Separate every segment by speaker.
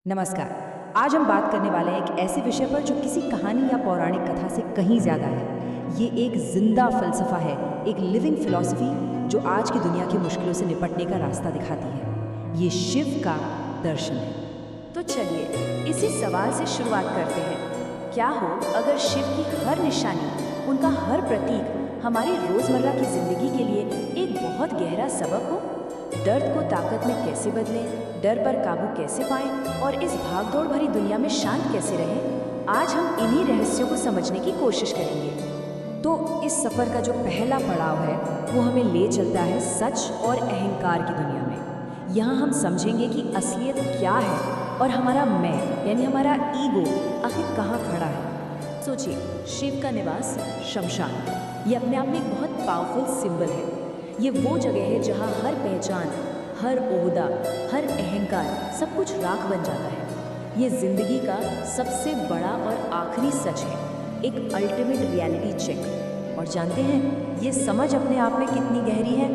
Speaker 1: नमस्कार। आज हम बात करने वाले हैं एक ऐसे विषय पर जो किसी कहानी या पौराणिक कथा से कहीं ज़्यादा है। ये एक जिंदा फलसफा है, एक लिविंग फिलॉसफी जो आज की दुनिया की मुश्किलों से निपटने का रास्ता दिखाती है। ये शिव का दर्शन है।
Speaker 2: तो चलिए इसी सवाल से शुरुआत करते हैं। क्या हो अगर शिव की हर निशानी, उनका हर प्रतीक हमारी रोजमर्रा की जिंदगी के लिए एक बहुत गहरा सबक हो? दर्द को ताकत में कैसे बदलें, डर पर काबू कैसे पाएं और इस भागदौड़ भरी दुनिया में शांत कैसे रहें? आज हम इन्हीं रहस्यों को समझने की कोशिश करेंगे।
Speaker 1: तो इस सफ़र का जो पहला पड़ाव है वो हमें ले चलता है सच और अहंकार की दुनिया में। यहाँ हम समझेंगे कि असलियत क्या है और हमारा मैं यानी हमारा ईगो आखिर कहाँ खड़ा है।
Speaker 2: सोचिए, शिव का निवास
Speaker 1: शमशान,
Speaker 2: ये अपने आप में एक बहुत पावरफुल सिंबल है। ये वो जगह है जहाँ हर पहचान, हर ओहदा, हर अहंकार सब कुछ राख बन जाता है। ये जिंदगी का सबसे बड़ा और आखिरी सच है, एक अल्टीमेट रियलिटी चेक। और जानते हैं ये समझ अपने आप में कितनी गहरी है?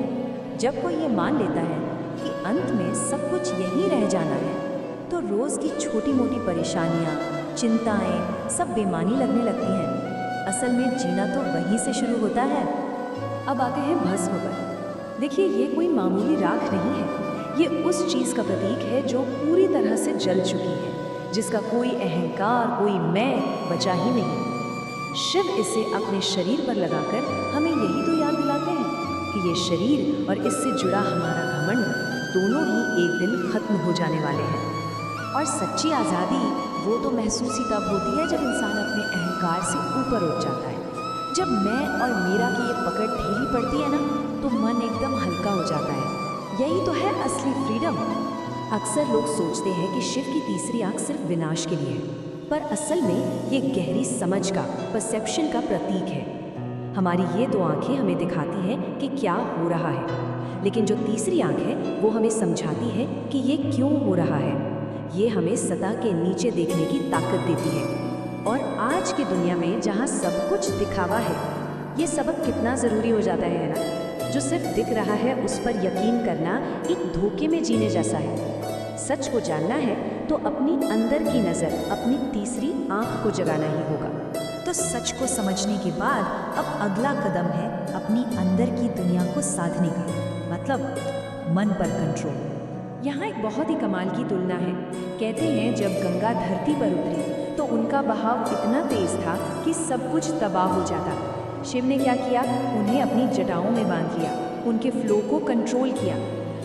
Speaker 2: जब कोई ये मान लेता है कि अंत में सब कुछ यहीं रह जाना है, तो रोज़ की छोटी मोटी परेशानियाँ, चिंताएं सब बेमानी लगने लगती हैं। असल में जीना तो वहीं से शुरू होता है।
Speaker 1: अब आते हैं भस्म पर। देखिए, ये कोई मामूली राख नहीं है, ये उस चीज़ का प्रतीक है जो पूरी तरह से जल चुकी है, जिसका कोई अहंकार, कोई मैं बचा ही नहीं। शिव इसे अपने शरीर पर लगाकर हमें यही तो याद दिलाते हैं कि ये शरीर और इससे जुड़ा हमारा घमंड दोनों ही एक दिन खत्म हो जाने वाले हैं। और सच्ची आज़ादी वो तो महसूस ही तब होती है जब इंसान अपने अहंकार से ऊपर उठ जाता है। जब मैं और मेरा की ये पकड़ ढीली पड़ती है ना, तो मन एकदम हल्का हो जाता है। यही तो है असली फ्रीडम। अक्सर लोग सोचते हैं कि शिव की तीसरी आंख सिर्फ विनाश के लिए है, पर असल में ये गहरी समझ का, परसेप्शन का प्रतीक है। हमारी ये दो आंखें हमें दिखाती हैं कि क्या हो रहा है, लेकिन जो तीसरी आंख है वो हमें समझाती है कि ये क्यों हो रहा है। ये हमें सतह के नीचे देखने की ताकत देती है। और आज की दुनिया में जहाँ सब कुछ दिखावा है, ये सबक कितना ज़रूरी हो जाता है ना? जो सिर्फ दिख रहा है उस पर यकीन करना एक धोखे में जीने जैसा है। सच को जानना है तो अपनी अंदर की नज़र, अपनी तीसरी आंख को जगाना ही होगा। तो सच को समझने के बाद अब अगला कदम है अपनी अंदर की दुनिया को साधने का, मतलब मन पर कंट्रोल। यहाँ एक बहुत ही कमाल की तुलना है। कहते हैं जब गंगा धरती पर उतरी तो उनका बहाव इतना तेज था कि सब कुछ तबाह हो जाता। शिव ने क्या किया? उन्हें अपनी जटाओं में बांध लिया, उनके फ्लो को कंट्रोल किया।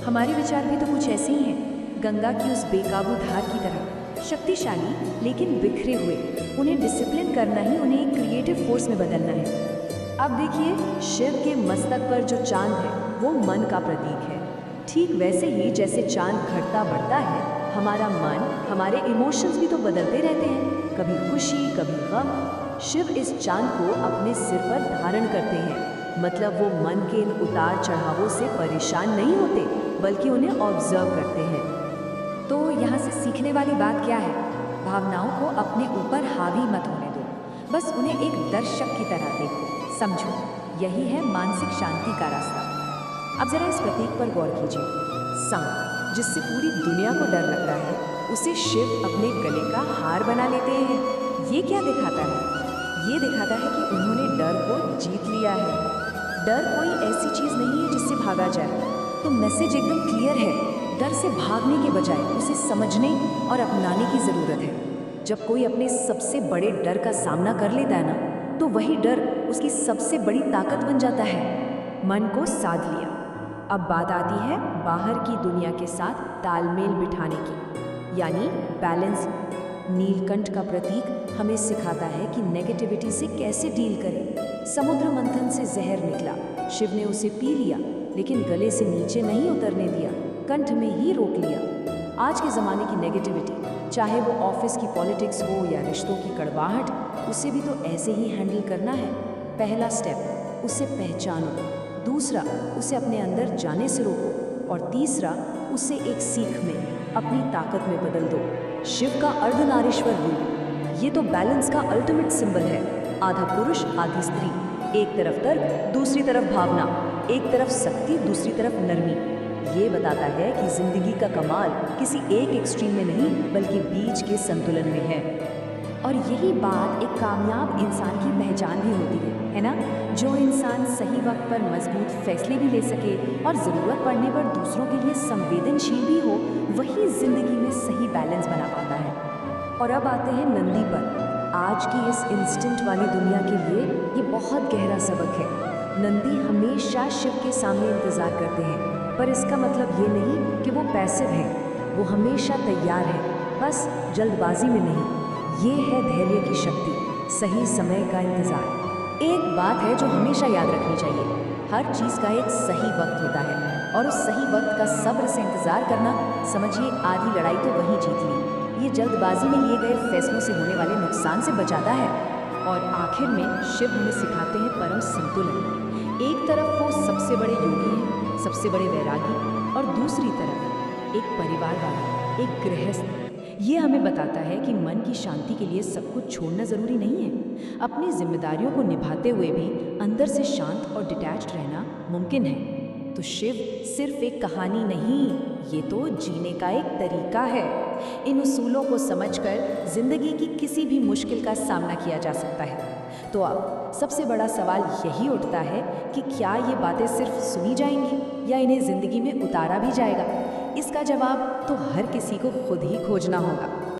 Speaker 1: हमारे विचार भी तो कुछ ऐसे ही हैं, गंगा की उस बेकाबू धार की तरह, शक्तिशाली लेकिन बिखरे हुए। उन्हें डिसिप्लिन करना ही उन्हें एक क्रिएटिव फोर्स में बदलना है। अब देखिए, शिव के मस्तक पर जो चांद है वो मन का प्रतीक है। ठीक वैसे ही जैसे चांद घटता बढ़ता है, हमारा मन, हमारे इमोशंस भी तो बदलते रहते हैं, कभी खुशी कभी गम। शिव इस चांद को अपने सिर पर धारण करते हैं, मतलब वो मन के इन उतार चढ़ावों से परेशान नहीं होते, बल्कि उन्हें ऑब्जर्व करते हैं। तो यहाँ से सीखने वाली बात क्या है? भावनाओं को अपने ऊपर हावी मत होने दो, बस उन्हें एक दर्शक की तरह देखो, समझो। यही है मानसिक शांति का रास्ता। अब जरा इस प्रतीक पर गौर कीजिए। सांप, जिससे पूरी दुनिया को डर लगता है, उसे शिव अपने गले का हार बना लेते हैं। ये क्या दिखाता है? ये दिखाता है कि उन्होंने डर को जीत लिया है। डर कोई ऐसी चीज़ नहीं है जिससे भागा जाए। तो मैसेज एकदम क्लियर है, डर से भागने के बजाय उसे समझने और अपनाने की ज़रूरत है। जब कोई अपने सबसे बड़े डर का सामना कर लेता है ना, तो वही डर उसकी सबसे बड़ी ताकत बन जाता है। मन को साध लिया। अब बात आती है बाहर की दुनिया के साथ तालमेल बिठाने की, यानी बैलेंस। नीलकंठ का प्रतीक हमें सिखाता है कि नेगेटिविटी से कैसे डील करें। समुद्र मंथन से जहर निकला, शिव ने उसे पी लिया, लेकिन गले से नीचे नहीं उतरने दिया, कंठ में ही रोक लिया। आज के ज़माने की नेगेटिविटी, चाहे वो ऑफिस की पॉलिटिक्स हो या रिश्तों की कड़वाहट, उसे भी तो ऐसे ही हैंडल करना है। पहला स्टेप, उसे पहचानो। दूसरा, उसे अपने अंदर जाने से रोको। और तीसरा, उसे एक सीख में, अपनी ताकत में बदल दो। शिव का अर्धनारीश्वर रूप, ये तो बैलेंस का अल्टीमेट सिंबल है। आधा पुरुष आधी स्त्री, एक तरफ तर्क दूसरी तरफ भावना, एक तरफ शक्ति दूसरी तरफ नरमी। ये बताता है कि जिंदगी का कमाल किसी एक एक्सट्रीम में नहीं बल्कि बीच के संतुलन में है।
Speaker 2: और यही बात एक कामयाब इंसान की पहचान भी होती है ना? जो इंसान सही वक्त पर मजबूत फैसले भी ले सके और ज़रूरत पड़ने पर दूसरों के लिए संवेदनशील भी हो, वही जिंदगी में सही बैलेंस बना पाता है।
Speaker 1: और अब आते हैं नंदी पर। आज की इस इंस्टेंट वाली दुनिया के लिए ये बहुत गहरा सबक है। नंदी हमेशा शिव के सामने इंतजार करते हैं, पर इसका मतलब ये नहीं कि वो पैसिव हैं। वो हमेशा तैयार है, बस जल्दबाजी में नहीं। ये है धैर्य की शक्ति, सही समय का इंतजार। एक बात है जो हमेशा याद रखनी चाहिए, हर चीज़ का एक सही वक्त होता है, और उस सही वक्त का सब्र से इंतजार करना, समझिए आधी लड़ाई तो वहीं जीत ली। ये जल्दबाजी में लिए गए फैसलों से होने वाले नुकसान से बचाता है।
Speaker 2: और आखिर में शिव हमें सिखाते हैं परम संतुलन। एक तरफ वो सबसे बड़े योगी हैं, सबसे बड़े वैरागी, और दूसरी तरफ एक परिवार वाला, एक गृहस्थ। ये हमें बताता है कि मन की शांति के लिए सब कुछ छोड़ना ज़रूरी नहीं है। अपनी जिम्मेदारियों को निभाते हुए भी अंदर से शांत और डिटैच्ड रहना मुमकिन है। तो शिव सिर्फ एक कहानी नहीं, ये तो जीने का एक तरीका है। इन उसूलों को समझकर जिंदगी की किसी भी मुश्किल का सामना किया जा सकता है। तो अब सबसे बड़ा सवाल यही उठता है कि क्या ये बातें सिर्फ सुनी जाएंगी या इन्हें जिंदगी में उतारा भी जाएगा? इसका जवाब तो हर किसी को खुद ही खोजना होगा।